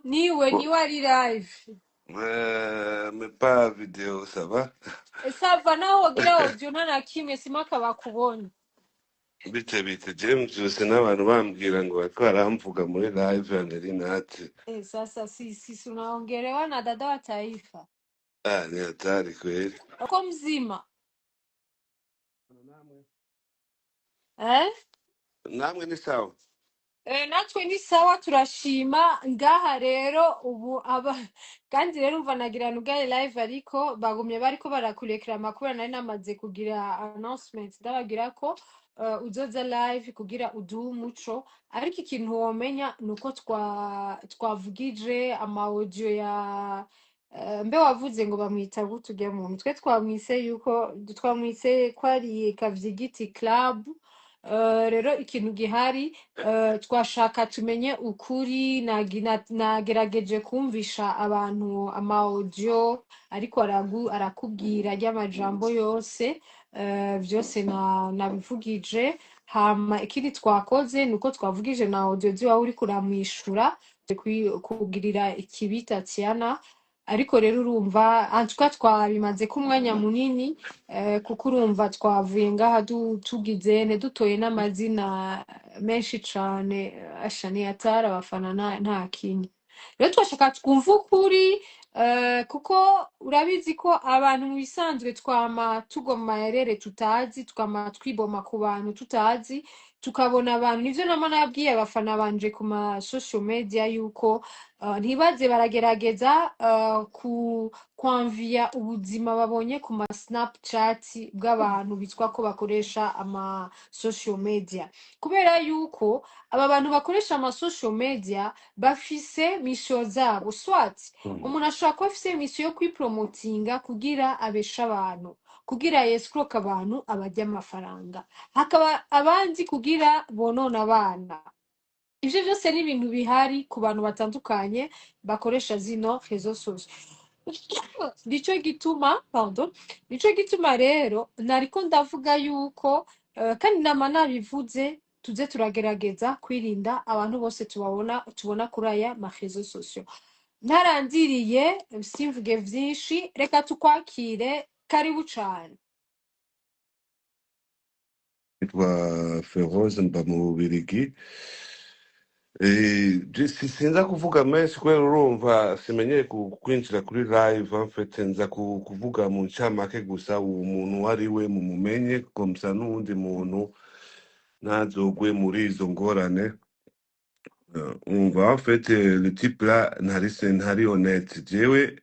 niwe ari live. Mais pas vidéo, ça va? Ça va naho wogira audio nta na kimwe simaka bakubonye. Bite James byose n'abantu bambwira ngo bariko baramvuga muri live ya Nerinati. Sasa sisi unaongelewa na dada wa taifa. Ni hatari kweli. Uko mzima? Eh? Namwe ni sawa? Natwe ni sawa turashima ngaha rero ubu aba kandi rero umva nagira nugaye live ariko bagumye bariko barakurekera amakuru nari namaze kugira announcement ndabagira ko uzoza live kugira uduhe umuco ariko ikintu womenya nuko twavugije ama audio ya mbe wavuze ngo bamwita gutujya mu mutwe twamwise yuko twamwise ko ari Kavyigiti Club. Rero ikintu gihari twashaka tumenye ukuri nagerageje kumvisha abantu ama audio ariko arakubwira ry'amajambo yose byose nabivugije hama ikindi twakoze nuko twavugije na audio ziwa uri kuramwishura kugirira ikibita Tiana ariko rero urumva antuka twabimaze ko umwanya munini kuko urumva twavuye ngaha tugize dutoye n'amazina menshi cane ashani atari abafana nta kintu rero twashaka twumva ukuri kuko urabizi ko abantu mu bisanzwe twama tugoma yarere tutazi twama twiboma ku bantu tutazi tukabona abantu nivyo nama nabwiye abafana banje ku ma social media yuko ntibaze baragerageza kwamvia ubuzima babonye ku ma Snapchat bw'abantu bitwa ko bakoresha ama social media kubera yuko aba bantu bakoresha ama social media bafise mission zabo swat umuntu ashobora kuba afise mission yo kwipromotinga kugira abesha abantu kugira yescroque abantu abajya amafaranga hakaba abandi kugira bonona abana ivyo vyose ni ibintu bihari ku bantu batandukanye bakoresha zino rezo social nico gituma rero nariko ndavuga yuko kandi nama nabivuze tuze turagerageza kwirinda abantu bose tubona kuri aya ma rezo social ntarandiriye simvuge vyinshi reka tukwakire karibu cane Nitwa Feroze mba mu Bubirigi. Sinza kuvuga menshi kubera urumva simenyeye kwinjira kuri live en fait nza kuvuga mu ncamake gusa uwo muntu uwo ari we mumumenye komsa n'uwundi muntu ntazogwe muri izo ngorane. Umva en fait le type là ntari honnête jewe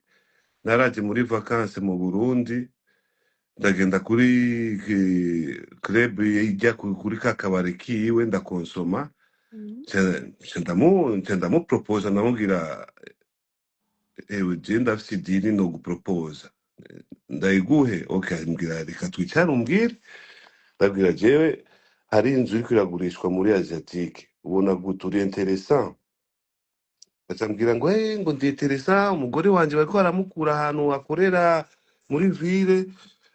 naraje muri vacances mu Burundi ndagenda kuri club ijya kuri ka kabari kiwe ndakonsoma ndamuproposa ndamubwira ewe je ndafise idini no guproposa ndayiguhe okay ambwira reka twicare umbwire ndabwira jewe hari inzu iriko iragurishwa muri Asiatique ubona gute uri intéressant acambwira ngo ngo ndi intéressant umugore wanje bariko baramukura ahantu akorera muri ville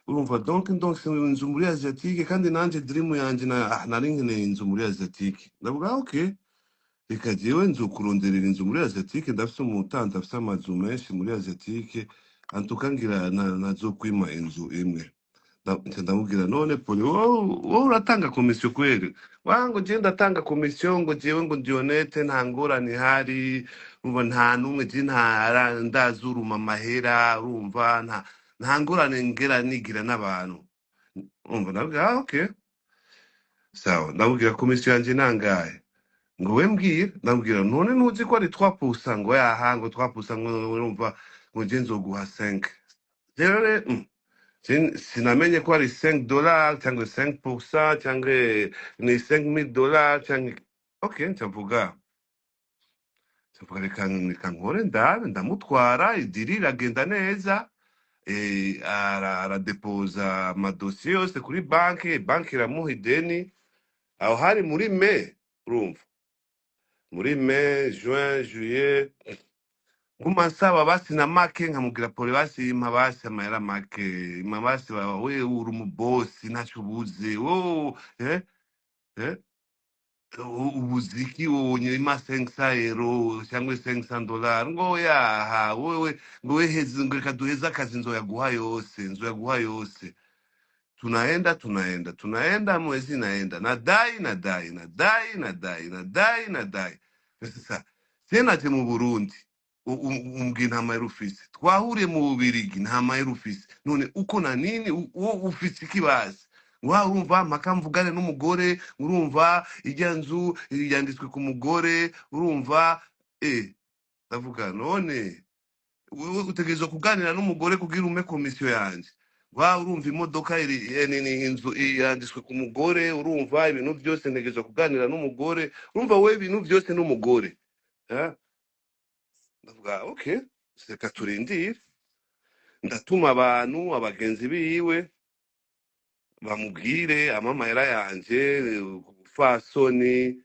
urumva donc inzu muri Asiatique kandi nanje dream yanje nari nkeneye inzu muri Asiatique ndavuga okay reka jewe nzokuronderera inzu muri Asiatique ndafise umutanzi afise amazu menshi muri Asiatique antuka ngira nazokwima inzu imwe ndamubwira none poli wowe uratanga komisiyo kweri wango je ndatanga komisiyo ngo jewe ngo ndi honnête nta ngorane ihari urumva nta numwe je ndazuruma amahera urumva nta ngorane ngera nigira n'abantu urumva ndabwira okay sawa ndamubwira komisiyo yanje nangahe ngo we mbwira ndambwira none ntuzi ko ari 3% ngo yaha ngo 3% ngo urumva ngo je nzoguha 5 rero sinamenye ko ari $5 cyangwa 5% cyangwa ni $5,000 cyangwa okay ncavuga reka nkore ndamutwara idiri iragenda neza aradepoza amadosiye yose kuri banki iramuha ideni aho hari muri mai urumva muri mai juin juillet nguma nsaba basi na make nkamubwira pole basi impa basi amahera make impa basi we uri umubosi ntacyo ubuze ubuziki wonye ima 500 euro cyangwa 500 dolari ngo yaha wewe ngo weheze ngo reka duheze akazi nzoyaguha yose nzoyaguha yose. Tunaenda mwezi naenda nadai. Sasa tena je mu Burundi umbwi nta mahera ufise, twahuriye mu Bubirigi nta mahera ufise, none uko na nini ufise ikibazo wa urumva mpaka mvugane n'umugore, urumva ijya nzu yanditswe ku mugore, urumva ndavuga none wewe utegerezwa kuganira n'umugore kugira ume komisiyo yanje. Wa urumva imodoka ni inzu yanditswe ku mugore, urumva ibintu byose ntegerezwa kuganira n'umugore, urumva we ibintu byose n'umugore. Ndavuga okay, reka turindire. Ndatuma abantu abagenzi biwe bamubwire amamahera yanje fasoni,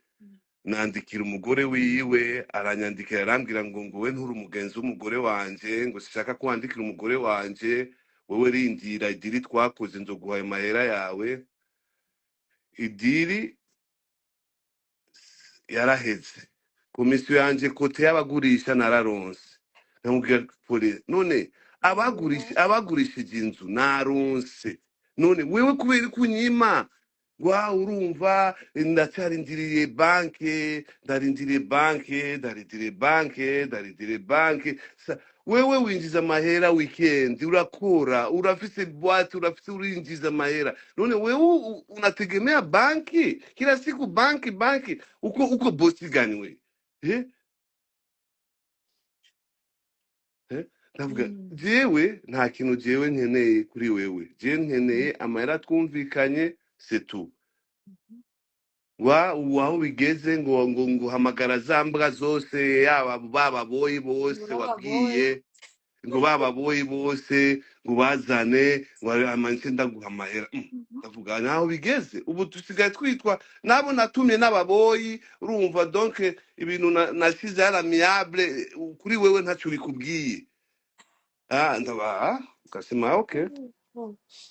nandikira umugore wiwe, aranyandikira arambwira ngo we nturi umugenzi w'umugore wanje, ngo sishaka ko wandikira umugore wanje, wewe rindira idiri twakoze nzoguha ayo mahera yawe. Idiri yaraheze, komisiyo yanje kote y'abagurisha nararonse. Namubwira pole none abagurishije inzu naronse, none wewe kubera kunyima wa urumva ndacarindiriye banke. Wewe winjiza amahera weekend, urakora, urafise bwate, urafise urinjiza amahera, none wewe unategemea banki kila siku, banki uko bosi gani we ndavuga jewe nta kintu jewe nkeneye kuri wewe, jewe nkeneye amahera twumvikanye setu. Waho bigeze ngo hamagara za mbwa zose, yaba bababoyi bose wabwiye ngo bababoyi bose ngo bazane ngo amanitse ndaguha amahera. Ndavuga naho bigeze ubu dusigaye twitwa nabo natumye n'ababoyi, urumva donc ibintu nasize yaramiable kuri wewe ntacyo bikubwiye. Ndaba ukasema okay,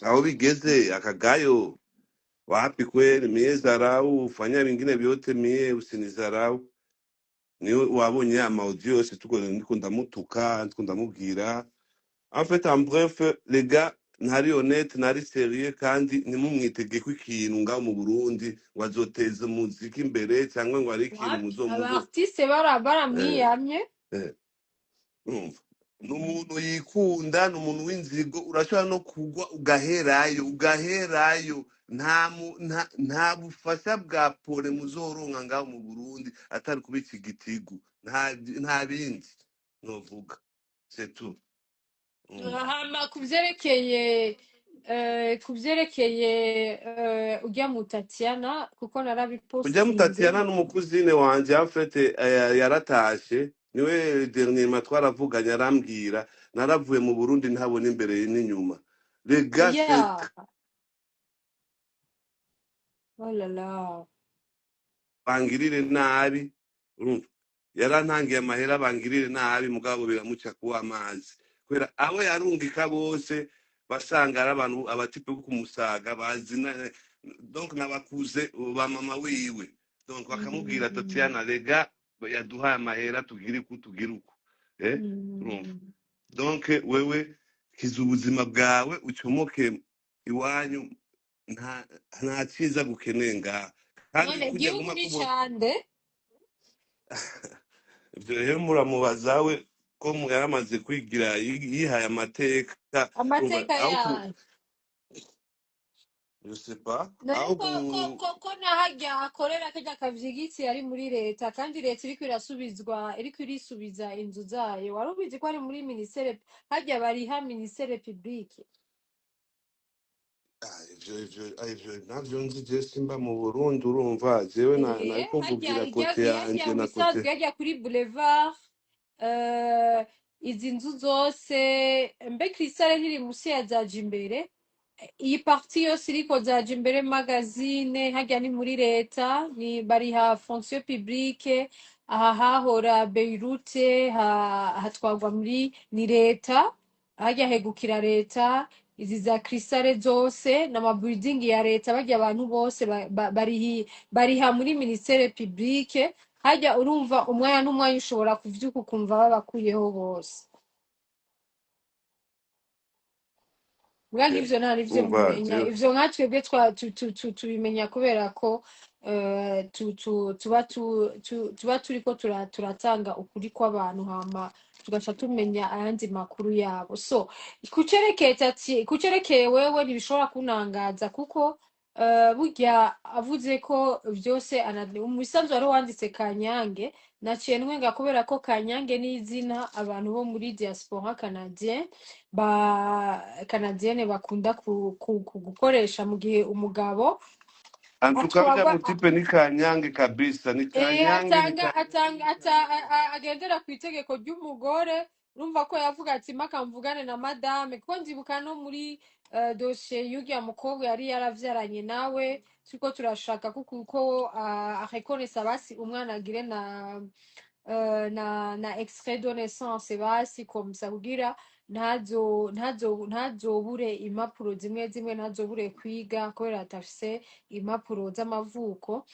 aho bigeze akagayo wapi kweli, mie zarau ufanya vingine vyote, mie usinizarau. Niwe wabonye amaudio yose ndiko ndamutuka, ndiko ndamubwira. En fait en bref les gars, ntari honnête ntari sérieux, kandi ntimumwitegeko ikintu ngaho mu Burundi ngo azoteza umuziki imbere cyangwa ngo ari ikintu muzomubo abartiste baramwiyamye. urumva n'umuntu yikunda, n'umuntu w'inzigo, urashobora no kugwa ugaherayo. Nta bufasha bwa pole muzoronka ngaho mu Burundi atari kubika igitigu, nta bindi novuga, c'est tout. Hama kuvyerekeye ujya mu Tatiana kuko Ujya narabipostinze. Mutatiana n'umukuzine wanje en fait yaratashe, niwe dernièrement twaravuganye arambwira naravuye mu Burundi ntabona imbere n'inyuma. Les gars c'est Oh là là. bangirire nabi, urumva yarantangiye amahera bangirire nabi, mugabo biramuca kuwa amazi kubera abo yarungika bose basanga ari abantu abatipe bo kumusaga bazina, donc nabakuze ba mama wiwe, donc bakamubwira Tatiana lega yaduhaye amahera tugira uko urumva. Donc wewe kiza ubuzima bwawe ucomoke iwanyu, nta cyiza gukeneye ngaha, kandi None kujya igihugu guma ni kubona cande? ibyo rero muramubaza we ko yaramaze kwigira yihaye amateka, Amateka aho yayo. je sais pas None aho ko nahajya akorera kajya kavyigitsi ari muri leta, kandi leta iriko irisubiza inzu zayo. Wari ubizi ko ari muri ministere, hajya bariha ministere publique. ivyo navyo nzi je simba mu Burundi, urumva jewe nariko mvugira kote yanje na kote hajya kuri boulevard, izi nzu zose mbe Crystal ntiri musi ya zaje imbere, iyi parti yose iriko zaje imbere magazine hajya ni muri leta, ni bariha fonction publique. Aha hahora Beirute hatwagwa muri ni leta, hajya hegukira leta. izi za krisare zose n'amabuilding ya leta barya abantu bose bariha muri ministere publique hajya urumva umwanya n'umwanya ushobora kuvyuka ukumva babakuyeho bose Mwangi ivyo nta nivyo umva mumenya jewe ivyo nka twebwe tubimenya kubera ko tuba turiko turatanga ukuri kw'abantu hama tugaca tumenya ayandi makuru yabo so kucerekeye wewe ntibishobora kunangaza kuko burya avuze ko vyose mu bisanzwe wari wanditse Kanyange naciye ntwenga kubera ko Kanyange ni izina abantu bo muri diaspora canadien ba canadienne bakunda gukoresha mu gihe umugabo antukavya atwagwa mutipe ni Kanyange kabisa, ni Kanyange, ni Kanyange. agendera ku itegeko ry'umugore urumva ko yavuga ati mpaka mvugane na madame kuko nzibuka no muri dosiye y'urya mukobwa yari yaravyaranye nawe turiko turashaka kuko arekonesa basi umwana agire na extrait de naissance basi komsa kugira ntazobure impapuro zimwe zimwe ntazobure kwiga kubera atafise impapuro z'amavuko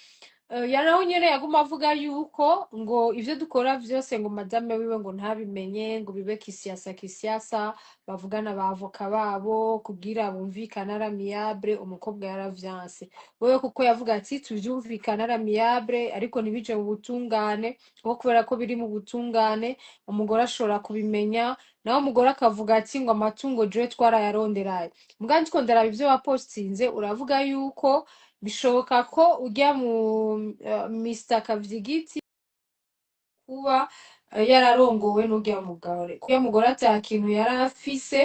yaraho nyene yaguma avuga yuko ngo ivyo dukora vyose ngo madame wiwe ngo ntabimenye ngo bibe kisiasa bavugana abavoka babo kugira bumvikane ari amiable umukobwa yaravyanse wewe kuko yavuga ati tuvyumvikane ari amiable ariko ntibije mu butungane kuko kubera ko biri mu butungane umugore ashobora kubimenya naho umugore akavuga ati ngo amatungo jewe twarayaronderaye muga ndiko ndaraba ivyo wapostinze uravuga yuko bishoboka ko ujya mu Mr Kavyigiti kuba yararongowe n'urya mugore kuya mugore ata kintu yari afise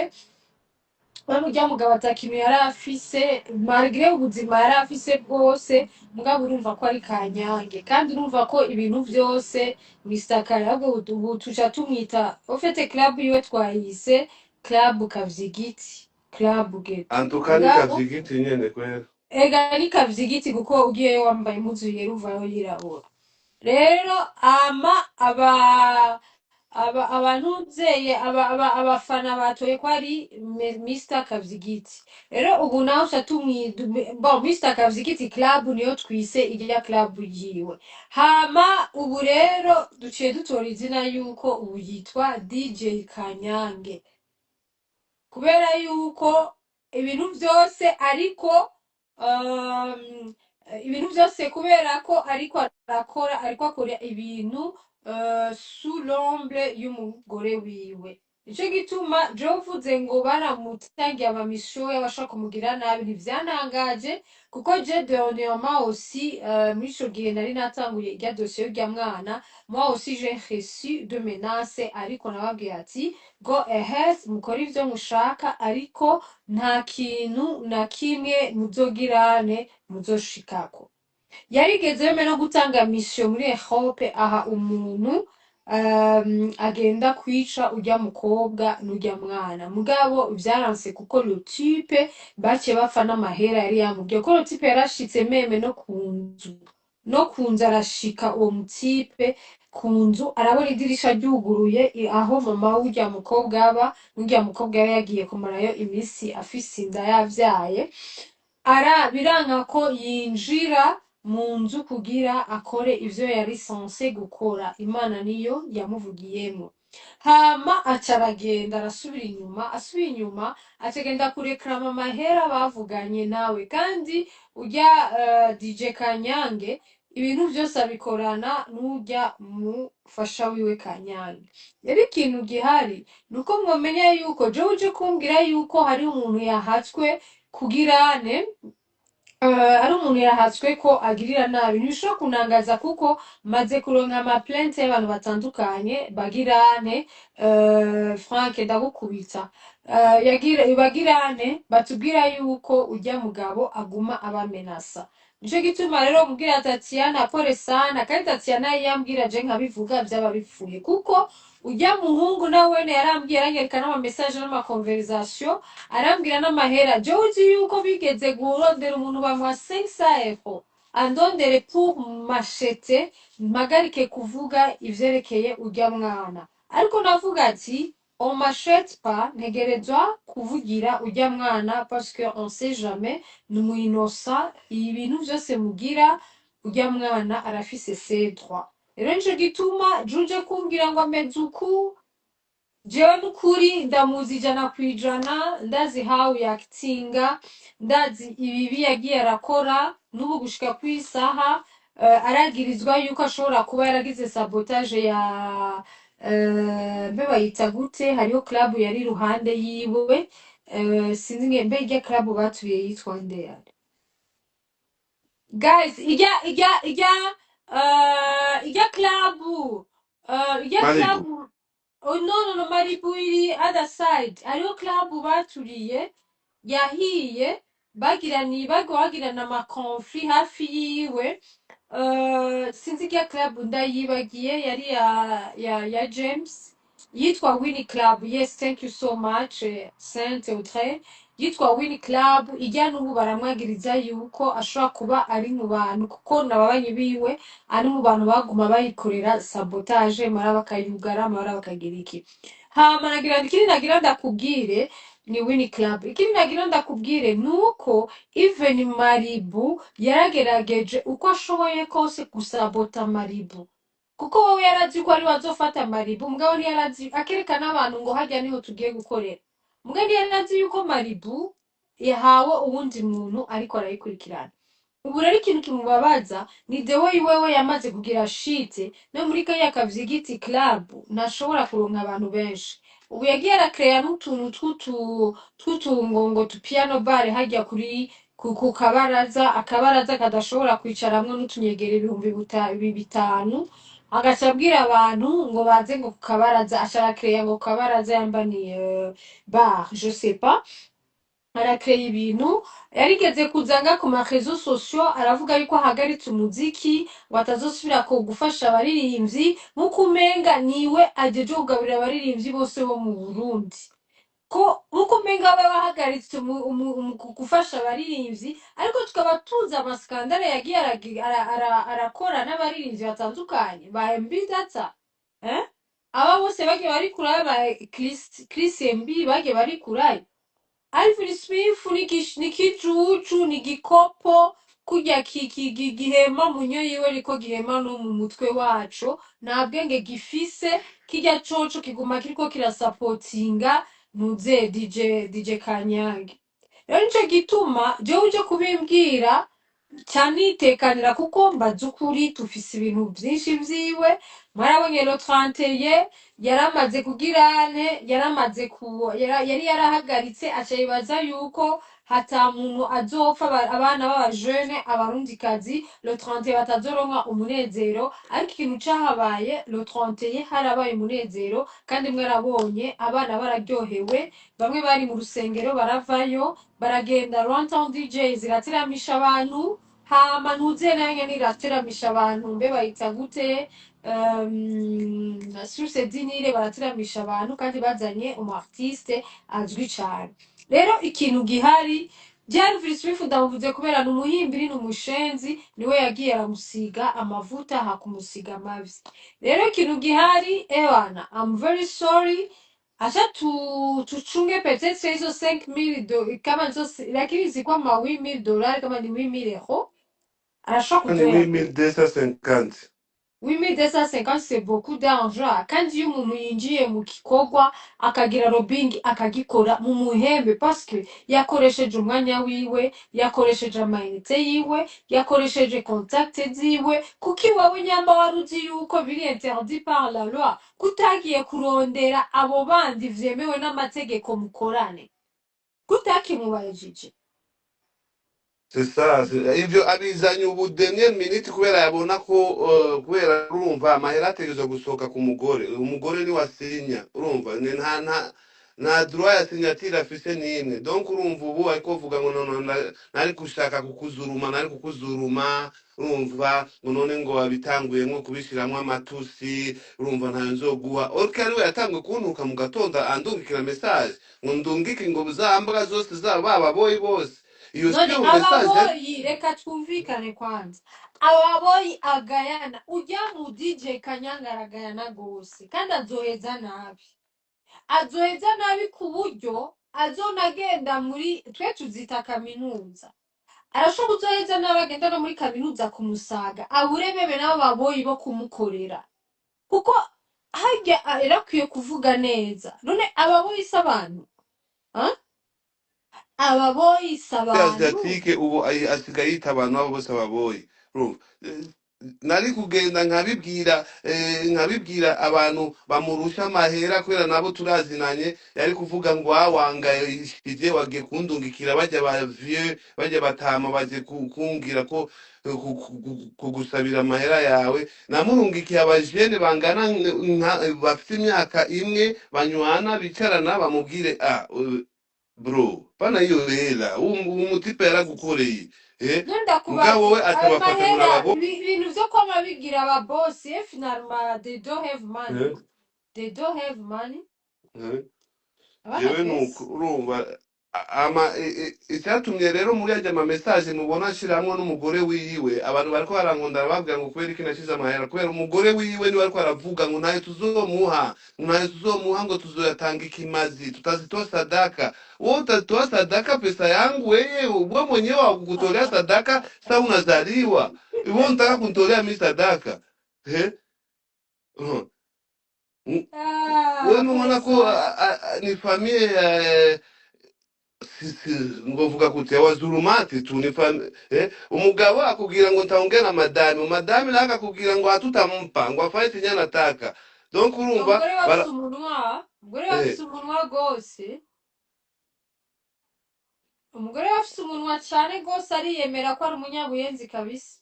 urya mugabo ata kintu yari afise malgré ubuzima yari afise bwose mugabo urumva ko ari Kanyange kandi urumva ko ibintu vyose Mr Kayabo ubu tuca tumwita ofete club yiwe twayise club Kavyigiti club geto Antuka ni Kavyigiti nyene kwera. ega ni Kavyigiti kuko ugiyeyo wambaye impuzu yera uvayo yirabura rero abafana batoye ko ari Mr Kavyigiti rero ubu nawe uca bon Mr Kavyigiti club niyo twise irya club yiwe hama ubu rero duciye dutora izina yuko ubu yitwa DJ Kanyange kubera yuko ibintu vyose ariko ibintu vyose kubera ko ariko akora ibintu sous l'ombre y'umugore wiwe nico gituma je uvuze ngo baramutangiye amamisho y'abashaka kumugira nabi ntivyanangaje kuko je dernièrement aussi muri ico gihe nari natanguye irya dosiye y'urya mwana moi aussi j'ai reçu de menaces ariko nababwiye ati go ahead mukora ivyo mushaka ariko nta kintu na kimwe muzogirane muzoshikako yarigeze yeme no gutanga mission muri Europe aha umuntu agenda kwica urya mukobwa n'urya mwana mugabo vyaranse kuko le type baciye bapfa n'amahera yari yamubwiye ko le type yarashitse meme no kunzu arashika uwo mutipe ku nzu arabona idirisha ryuguruye aho mama w'urya mukobwa aba n'urya mukobwa yari yagiye kumarayo imisi afise inda yavyaye biranka ko yinjira mu nzu kugira akore ivyo yari censé gukora imana niyo yamuvugiyemo hama aca aragenda arasubira inyuma asubiye inyuma acagenda kurekrama amahera bavuganye nawe kandi urya DJ Kanyange ibintu vyose abikorana n'urya mufasha wiwe Kanyange yari ikintu gihari nuko mwomenya yuko jewe uje kumbwira yuko hari umuntu yahatswe kugirane ari umuntu yahatswe ko agirira nabi ntibishobora kunangaza kuko maze kuronka ama plainte y'abantu batandukanye bagirane Frank ndagukubita bagirane batubwira yuko urya mugabo aguma abamenasa nico gituma rero mubwira Tatiana pole sana kandi Tatiana yambwira je nkabivuga vyaba bipfuye kuko urya muhungu nawene yarambwiye aranyereka n'ama message n'ama conversation arambwira n'amahera je uzi yuko bigeze kurondera umuntu bamwa 500 euros andondere pour m'acheter mpagarike kuvuga ivyerekeye urya mwana ariko navuga ati on m'achète pas ntegerezwa kuvugira ujya mwana parce que on sait jamais ni umu innocent ibintu byose mugira ujya mwana arafise ses droits rero nico gituma juje kumbwira ngo ameze uku jewe n'ukuri ndamuzi ijana ku ijana ndazi how yakitinga ndazi ibibi yagiye arakora n'ubu gushika ku isaha aragirizwa yuko ashobora kuba yaragize sabotage ya mbe bayita gute hariho club yari iruhande yiwe sinzi mbe irya club batuye yitwa nde yari guys irya club irya Malibu. club oh no no no Malibu iri other side hariho club baturiye yahiye bagirana amakonfli hafi yiwe sinzi irya club ndayibagiye yari ya James yitwa Winnie Club yes thank you so much Sainte Audrey yitwa Winnie Club ijya n'ubu baramwagiriza yuko ashobora kuba ari mu bantu kuko nababanyi biwe ari mu bantu baguma bayikorera sabotage mara bakayugara mara bakagira iki hama nagira ikindi nagira ndakubwire ni Winnie Club ikindi nagira ndakubwire nuko even Malibu yaragerageje uko ashoboye kose gusabota Malibu kuko wowe yarazi ko ari wazofata Malibu mugabo ntiyarazi akerekana abantu ngo hajya niho tugiye gukorera mugabo ntiyarazi yuko Malibu yahawe uwundi muntu ariko arayikurikirana ubu rero ikintu kimubabaza ni the way wewe yamaze kugira shite no muri kariya kavyigiti club ntashobora kuronka abantu benshi ubu yagiye arakeya n'utuntu tw'utungongo tu piano bar hajya kuri ku kabaraza akabaraza kadashobora kwicaramwo n'utunyegera ibihumbi bitanu agaca abwira abantu ngo baze ngo ku kabaraza asharakeya ngo ku kabaraza yambaniye bar je sais pas arakreye ibintu yarigeze kuzanga ku marezo sociaux aravuga yuko ahagaritse umuziki ngo atazosubira ko gufasha abaririmbyi nk'uko umenga niwe ajeje kugaburira abaririmbyi bose bo mu Burundi ko nk'uko umenga we wahagaritse gufasha abaririmbyi ariko tukaba tuzi amaskandale yagiye arakora n'abaririmbyi batandukanye ba MB Data aba bose bagiye bari kurayo ba Chris MB bagiye bari kurayo Alvin Smith ni kijuju ni gikopo kurya gihema munyo yiwe ariko gihema no mu mutwe waco nta bwenge gifise kirya coco kiguma kiriko kirasapotinga nuze DJ Kanyange rero nico gituma jewe uje kubimbwira cyane itekanira kuko mbaza ukuri tufise ibintu byinshi vyiwe mwarabonye lo 31 yaramaze kugirane yaramaze yari yarahagaritse acayibaza yuko hata muntu azopfa abana b'aba jeune abarundikazi lo 31 batazoronka umunezero ariko ikintu cahabaye lo 31 harabaye umunezero kandi mwarabonye abana bararyohewe bamwe bari mu rusengero baravayo baragenda Runtown DJ ziratiramisha abantu hama ntuze nange niratiramisha abantu mbe bayita gute Source Dinire baratiramisha abantu kandi bazanye umu artiste azwi cyane rero ikintu gihari Alvin Smith ndamuvuze kubera n'umuhimbiri n'umushenzi niwe yagiye aramusiga amavuta hakumusiga amavi rero ikintu gihari ewana I'm very sorry acha tuchunge peut-être hizo 5000 dollars kama lakini zikuwa ma 8000 dollars kama ni 8000 euros arashobora Ni kuzoya 1250. 8250 c'est beaucoup d'argent kandi iyo umuntu yinjiye mu gikorwa akagira lobbying akagikora mu muhembe parce que yakoresheje umwanya wiwe yakoresheje amayinite yiwe yakoresheje contact ziwe kuko iwawe nyamba wari uzi yuko biri interdit par la loi kutagiye kurondera abo bandi vyemewe n'amategeko mukorane kutakimubajije C'est ça. Ivyo abizanye ubu dernière minute kubera yabona ko kubera urumva amahera ategerezwa gusohoka ku mugore. Umugore ni wasinya. Urumva nta droit ya signature afise n'imwe. Donc urumva ubu ariko vuga ngo nari gushaka kukuzuruma nari kukuzuruma urumva ngo none ngo wabitanguye nko kubishiramwe amatusi urumva ntayo nzoguha. Orike ariwe yatanguye kuntuka mu gatondo andungikira message ngo ndungike ngo buzambwa zose zaba boyi bose. Iyo none siyo message ababoyi reka twumvikane kwanza ababoyi agayana ujya mu DJ Kanyanga aragayana gose kandi azoheza nabi azoheza nabi ku buryo azonagenda muri twe tuzita kaminuza, arashobora kuzoheza nabi agenda no muri kaminuza kumusaga abure bebe nabo baboyi bo kumukorera, kuko harya yarakwiye kuvuga neza. None ababoyi si abantu? Huh? Ababoyi si abantu? asiatike ubu asigaye yita abantu abo bose ababoyi urumva. Nari kugenda nkabibwira abantu bamurusha amahera kubera nabo turazinanye, yari kuvuga ngo wangayishije wagiye kundungikira bajya ba vieux bajya batama baje kumbwira ko kugusabira amahera yawe, namurungikiye abajene bangana bafite imyaka imwe banywana bicarana bamubwire bro pana hiyo hela umutipe yaragukoreye Nenda mugabo kubaze we ayo atabafata ngo mahera nababo. ibintu vyo kwama bigira ababosi finalement they don't have money, they don't have money. Abana jewe nuko pesa urumva icyatumye rero muri ajya ama message mubona ashiramwo n'umugore wiwe, abantu bariko barankunda bababwira ngo kubera iki nashize amahera, kubera umugore wiwe niwe ariko aravuga ngo ntayo tuzomuha ngo tuzoyatanga ikimazi, tutazitoa sadaka. Wewe utazitoa sadaka pesa yangu wewe mwenyewe wa kukutolea sadaka, sasa unazaliwa wewe unataka kunitolea mimi sadaka eh? Uh-huh. Wewe unaona ko pesa ni familia ngovuga kuti abazurumati tu umugabo akubwira ngo ntaongea na madame nawe akakubwira ngo hatutampa ngo afanye ikinya nataka, donc urumva umugore bafise umunwa, umugore bafise eh, umunwa gose, umugore bafise umunwa cane gose, ariyemera ko ari umunyabuyenzi kabisa.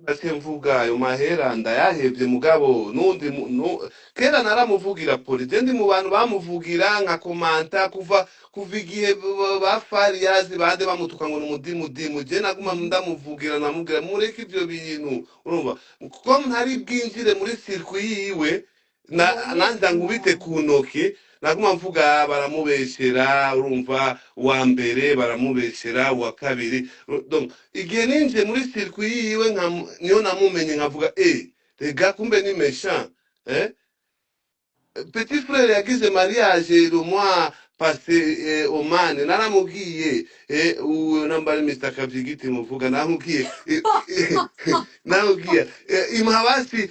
ase mvuga ayo mahera ndayahevye mugabo kera naramuvugira poli je ndi mu bantu bamuvugira nka komanta kuva igihe ba Fariyazi bande bamutuka ngo numudimudimu, je naguma ndamuvugira namubwira mureke ivyo bintu urumva, kuko ntari bwinjire muri circuit yiwe nanza nkubite ku ntoki, naguma mvuga baramubeshera urumva, uwa mbere baramubeshera uwa kabiri donc igihe ninjiye muri circuit yiwe niyo namumenye nkavuga rega kumbe ni méchant petit frère yagize mariage le mois passé Oman, naramubwiye uwo nambari Mr Kavyigiti muvuga, namubwiye namubwiye imuha basi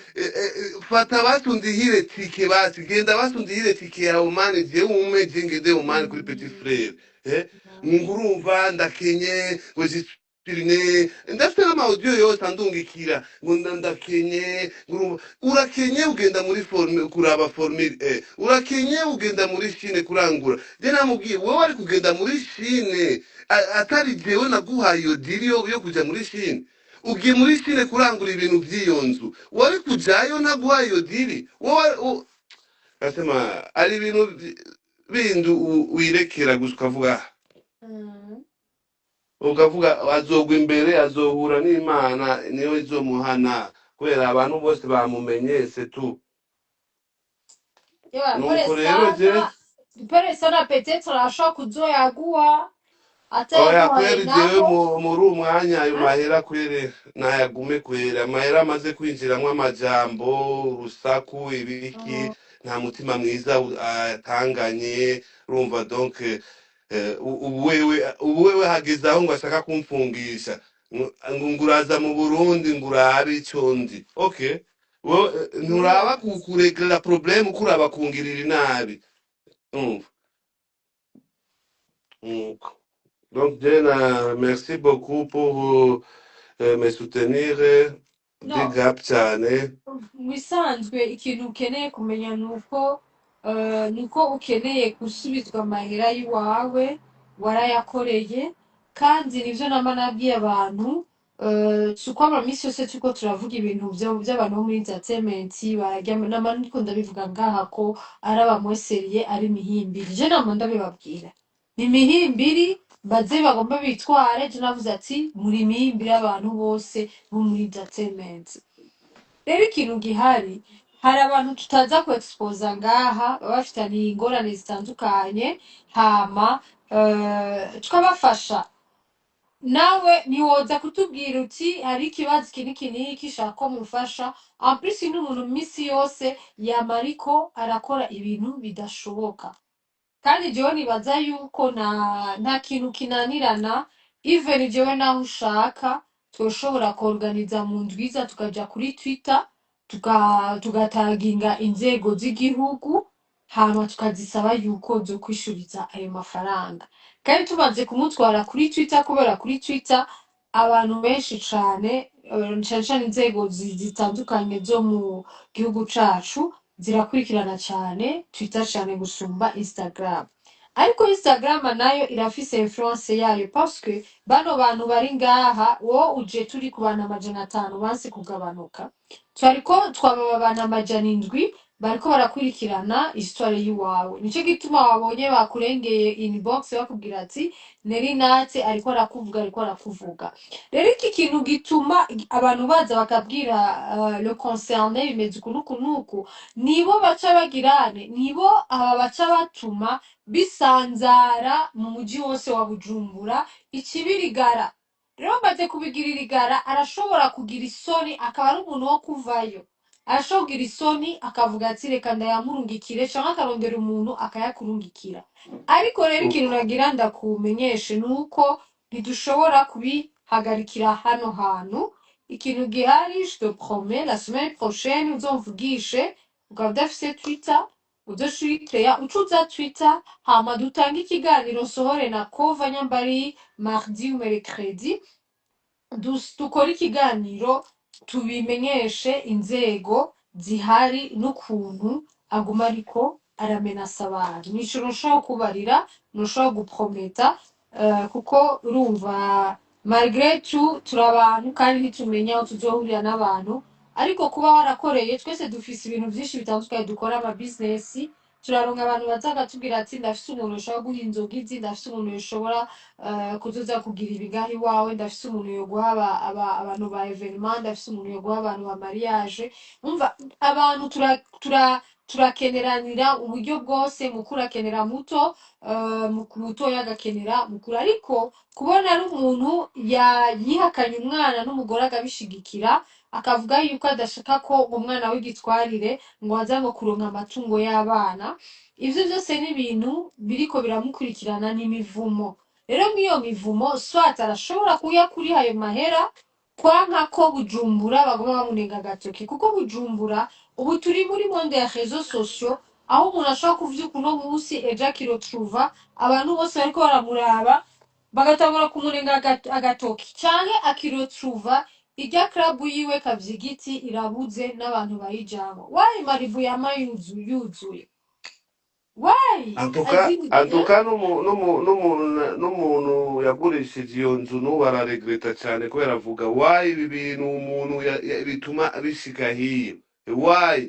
fata basi undihire tike, basi genda basi undihire tike ya Oman je ume je ngende Oman kuri petit frère ngurumva ndakenye ngo pirine ndafite n'amaudio yose andungikira ngo ndakenye ngurumva, urakenye ugenda muri kuraba formule urakenye ugenda muri Chine kurangura. Je namubwiye wowe ari kugenda muri Chine atari jewe naguhaye iyo diri yo kuja muri Chine, ugiye muri Chine kurangura ibintu by'iyo nzu, wari kujayo naguhaye iyo diri wowe asema ari ibintu bindi wirekera gusa ukavuga azogwa imbere azohura n'Imana niyo izomuhana kubera abantu bose bamumenye setu. Nuko rero je pere sana peut-être arashobora kuzoyaguha oya atayaguhaye kweri jewe naho. muri umwanya ayo mahera kwere nayagume kwera, amahera amaze kwinjiramwo amajambo urusaku ibiki nta mutima mwiza atanganye urumva, donc ubu wewe hageze aho ngo ashaka kumfungisha ngo uraza mu Burundi ngo urabe ico ndi okay, nturaba kuregera problème kuraba kungirira inabi umva. Donc Jenna, merci beaucoup pour me soutenir, No, big up cyane. bisanzwe ikintu ukeneye kumenya nuko ukeneye gusubizwa amahera y'iwawe warayakoreye, kandi nivyo nama nabwiye abantu. Si uko amamisi yose turiko turavuga ibintu vy'abantu bo muri entertainment bararya, nama ndiko ndabivuga ngaha ko ari abamweseriye ari imihimbiri, je nama ndabibabwira ni imihimbiri baze bagomba bitware. Je navuze ati muri imihimbiri y'abantu bose bo muri entertainment. Rero ikintu gihari, hari abantu tutaza ku exposa ngaha baba bafitaniye ingorane zitandukanye, hama tukabafasha nawe ntiwoza kutubwira uti hari ikibazo iki n'iki n'iki shaka ko mufasha ampulisi n'umuntu minsi yose yama ariko arakora ibintu bidashoboka kandi jewe nibaza yuko nta kintu kinanirana even jewe naho ushaka twoshobora kuorganiza mu ndwiza tukaja kuri Twitter tugataginga inzego z'igihugu hama tukazisaba yuko zo kwishuriza ayo mafaranga kandi tumaze kumutwara kuri Twitter kubera kuri Twitter abantu benshi cane cane cane inzego zitandukanye zo mu gihugu cacu zirakurikirana cyane Twitter cyane gusumba Instagram ariko Instagram nayo irafise influence yayo parce que bano bantu bari ngaha wo uje turi ku bantu 500 banse kugabanuka twariko twababa abantu 700 bariko barakurikirana histoire yiwawe nico gituma wabonye bakurengeye inbox bakubwira ati neri natse ariko arakuvuga rero iki kintu gituma abantu baza bakabwira le concerné bimeze ukunuku nibo baca bagirane nibo aba baca batuma bisanzara mu muji wose wa Bujumbura ikibirigara rero maze kubigirira igara arashobora kugira isoni akaba ari umuntu wo kuvayo arashobora kugira isoni akavuga ati reka ndayamurungikire canke akarondera umuntu akayakurungikira ariko rero ikintu nagira ndakumenyeshe nuko ntidushobora kubihagarikira hano hantu ikintu gihari je te promets la semaine prochaine uzomvugishe ukaba udafise Twitter uzoshirikeya ucuza Twitter hama dutange ikiganiro sohore na Kova Nyambari mardi ou mercredi dukora ikiganiro tubimenyeshe inzego zihari n'ukuntu aguma ariko aramenasa abantu nico nshobora kubarira nshobora guprometa kuko urumva malgré tout turi abantu kandi ntitumenya aho tuzohurira n'abantu ariko kuba warakoreye twese dufise ibintu byinshi bitandukanye dukora ama business turaronka abantu baza batubwira ati ndafise umuntu ushobora guha inzoga izi ndafise umuntu ushobora kuzoza kugira ibigahi wawe ndafise umuntu yo guha abantu ba evenement ndafise umuntu yo guha abantu ba mariage umva abantu turakeneranira uburyo bwose mukuru akenera muto mutoya agakenera mukuru ariko kubona ari umuntu yihakanye umwana n'umugore agabishigikira akavuga yuko adashaka ko umwana w'igitwarire ngo aza ngo kuronka amatungo y'abana ivyo byose ni ibintu biriko biramukurikirana n'imivumo rero nk'iyo mivumo swat arashobora kuya kuri ayo mahera kwanka ko Bujumbura bagoma bamunenga agatoki kuko Bujumbura ubu turi muri monde ya réseaux sociaux aho umuntu ashobora kuvyuka uno munsi ejo akirotruva abantu bose bariko baramuraba bagatangura kumunenga agatoki canke akirotruva irya club yiwe kavyigiti irabuze n'abantu bayijamo wayi maribu yama yuzuye wayi antuka n'umuntu yagurishije iyo nzu n'ubu araregreta cyane kubera avuga wayi ibi bintu umuntu bituma bishika hiyo wayi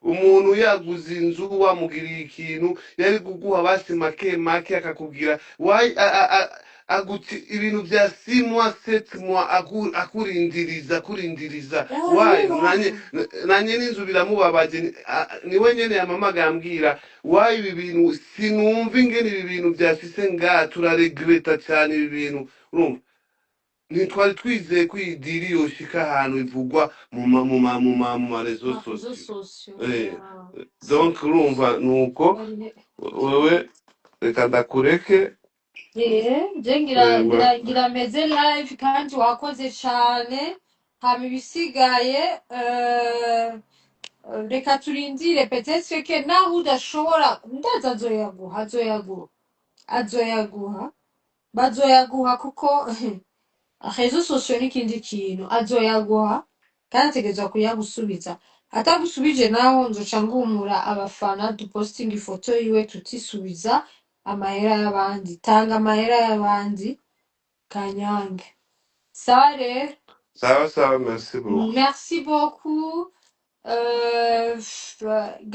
umuntu yaguze inzu wamugiriye ikintu yari kuguha basi make akakubwira wayi aguti ibintu bya 6 mois 7 mois akurindiriza wayi nanye n'inzu biramubabaje niwe nyene yamamaga ambwira wayi ibi bintu sinumva ingene ibi bintu byashise ngaha turaregreta cyane ibi bintu urumva ntitwari twizeye ko iyi diri yoshika ahantu ivugwa mu marezo sosio donc urumva nuko wewe reka ndakureke ngira meze live kandi wakoze cyane hama ibisigaye reka turindire peut-être que naho udashobora ndaza azoyaguha bazoyaguha kuko réseaux sociaux n'ikindi kintu azoyaguha kandi ategerezwa kuyagusubiza atagusubije naho nzoca ngumura abafana dupostinga ifoto yiwe tutisubiza amahera y'abandi tanga amahera y'abandi kanyange sawa rero sawa merci beaucoup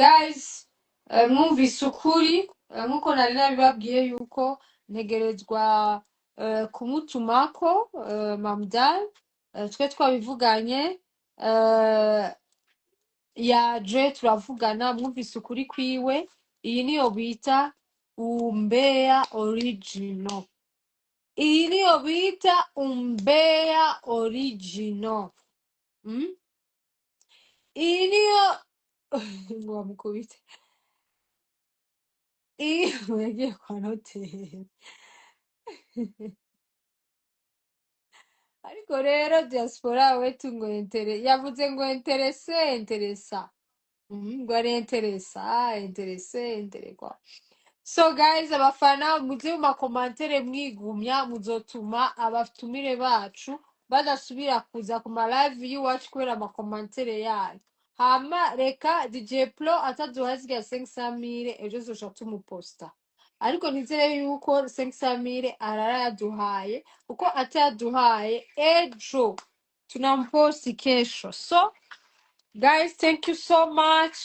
guys mwumvise ukuri nkuko nari nabibabwiye yuko ntegerezwa kumutumako mamdal twe twabivuganye yaje turavugana mwumvise ukuri kwiwe iyi niyo bita umbea original iyi niyo bita umbea original. Mm? iyi niyo ngo bamukubite iyo yagiye kwa noteri. Ariko rero diaspora wetu ngo yavuze ngo interesa. Ngo ari interese kwa. So guys, abafana muje mu makomantere mwigumya muzotuma abatumire bacu badasubira kuza ku ma live y'iwacu kubera amakomantere yayo. Hama reka DJ Pro ataduhasiga 500,000 ejo zoca tumuposta. Ariko nizere yuko 500,000 arayaduhaye kuko atayaduhaye ejo tunamposti kesho. So guys, thank you so much.